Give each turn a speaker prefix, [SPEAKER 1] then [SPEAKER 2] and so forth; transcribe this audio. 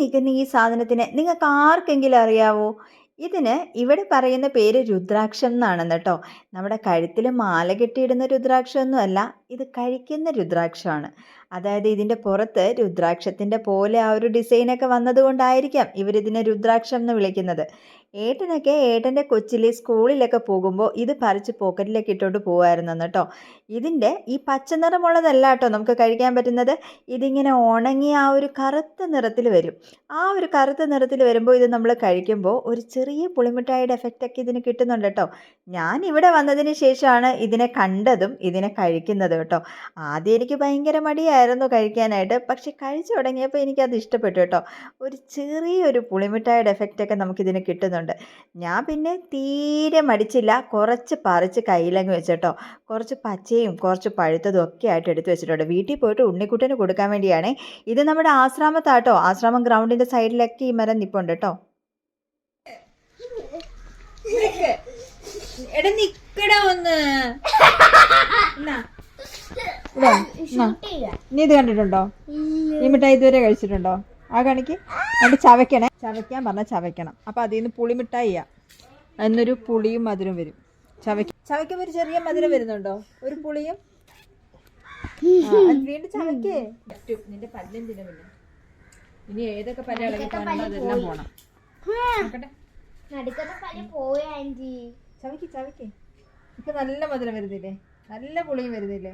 [SPEAKER 1] നിൽക്കുന്ന ഈ സാധനത്തിന് നിങ്ങൾക്ക് ആർക്കെങ്കിലും അറിയാവോ? ഇതിന് ഇവിടെ പറയുന്ന പേര് രുദ്രാക്ഷം എന്നാണെന്ന് കേട്ടോ. നമ്മുടെ കഴുത്തിൽ മാല കെട്ടിയിടുന്ന രുദ്രാക്ഷമൊന്നും അല്ല, ഇത് കഴിക്കുന്ന രുദ്രാക്ഷമാണ്. അതായത് ഇതിൻ്റെ പുറത്ത് രുദ്രാക്ഷത്തിൻ്റെ പോലെ ആ ഒരു ഡിസൈനൊക്കെ വന്നതുകൊണ്ടായിരിക്കാം ഇവരിതിനെ രുദ്രാക്ഷം എന്ന് വിളിക്കുന്നത്. ഏട്ടൻ്റെ കൊച്ചിൽ സ്കൂളിലൊക്കെ പോകുമ്പോൾ ഇത് പറിച്ച് പോക്കറ്റിലേക്ക് ഇട്ടുകൊണ്ട് പോകുമായിരുന്നു കേട്ടോ. ഇതിൻ്റെ ഈ പച്ച നിറമുള്ളതല്ല കേട്ടോ നമുക്ക് കഴിക്കാൻ പറ്റുന്നത്. ഇതിങ്ങനെ ഉണങ്ങി ആ ഒരു കറുത്ത നിറത്തിൽ വരും. ആ ഒരു കറുത്ത നിറത്തിൽ വരുമ്പോൾ ഇത് നമ്മൾ കഴിക്കുമ്പോൾ ഒരു ചെറിയ പുളിമിഠായിയുടെ എഫക്റ്റൊക്കെ ഇതിന് കിട്ടുന്നുണ്ട് കേട്ടോ. ഞാൻ ഇവിടെ വന്നതിന് ശേഷമാണ് ഇതിനെ കണ്ടതും ഇതിനെ കഴിക്കുന്നതും കേട്ടോ. ആദ്യം എനിക്ക് ഭയങ്കര മടിയായിരുന്നു കഴിക്കാനായിട്ട്, പക്ഷെ കഴിച്ചു തുടങ്ങിയപ്പോൾ എനിക്കത് ഇഷ്ടപ്പെട്ടു കേട്ടോ. ഒരു ചെറിയൊരു പുളിമിഠായിയുടെ എഫക്റ്റൊക്കെ നമുക്കിതിന് കിട്ടുന്നുണ്ട്. ഞാൻ പിന്നെ തീരെ മടിച്ചില്ല, കുറച്ച് പറിച്ച് കയ്യിലങ്ങ് വെച്ചിട്ടോ. കുറച്ച് പച്ചയും കുറച്ച് പഴുത്തതും ഒക്കെ ആയിട്ട് എടുത്ത് വെച്ചിട്ടുണ്ട്. വീട്ടിൽ പോയിട്ട് ഉണ്ണിക്കുട്ടന് കൊടുക്കാൻ വേണ്ടിയാണ്. ഇത് നമ്മുടെ ആശ്രാമത്താട്ടോ. ആശ്രാമം ഗ്രൗണ്ടിൻ്റെ സൈഡിലൊക്കെ ഈ മരം നിൽപ്പുണ്ട് കേട്ടോ. എടാ നിക്കടാ ഒന്ന്. നീ ഇത് കണ്ടിട്ടുണ്ടോ? ഈ മിഠായി ഇതുവരെ കഴിച്ചിട്ടുണ്ടോ? ആ കാണിക്ക്. എന്നിട്ട് ചവയ്ക്കണേ. ചവയ്ക്കാൻ പറഞ്ഞാൽ ചവയ്ക്കണം. അപ്പം അതിൽ നിന്ന് പുളിമിഠായിയാ, എന്നൊരു പുളിയും മധുരം വരും. ചവയ്ക്കുമ്പോൾ ഒരു ചെറിയ മധുരം വരുന്നുണ്ടോ? ഒരു പുളിയും. വീണ്ടും ചവയ്ക്കേ. നിന്റെ പല്ലെന്തിനാ പിന്നെ? ഇനി ഏതൊക്കെ പല്ലുകളൊക്കെ അതെല്ലാം പോണം. ചവയ്ക്ക്. ഇപ്പൊ നല്ല മധുരം വരുന്നില്ലേ? നല്ല പുളിയും വരുന്നില്ലേ?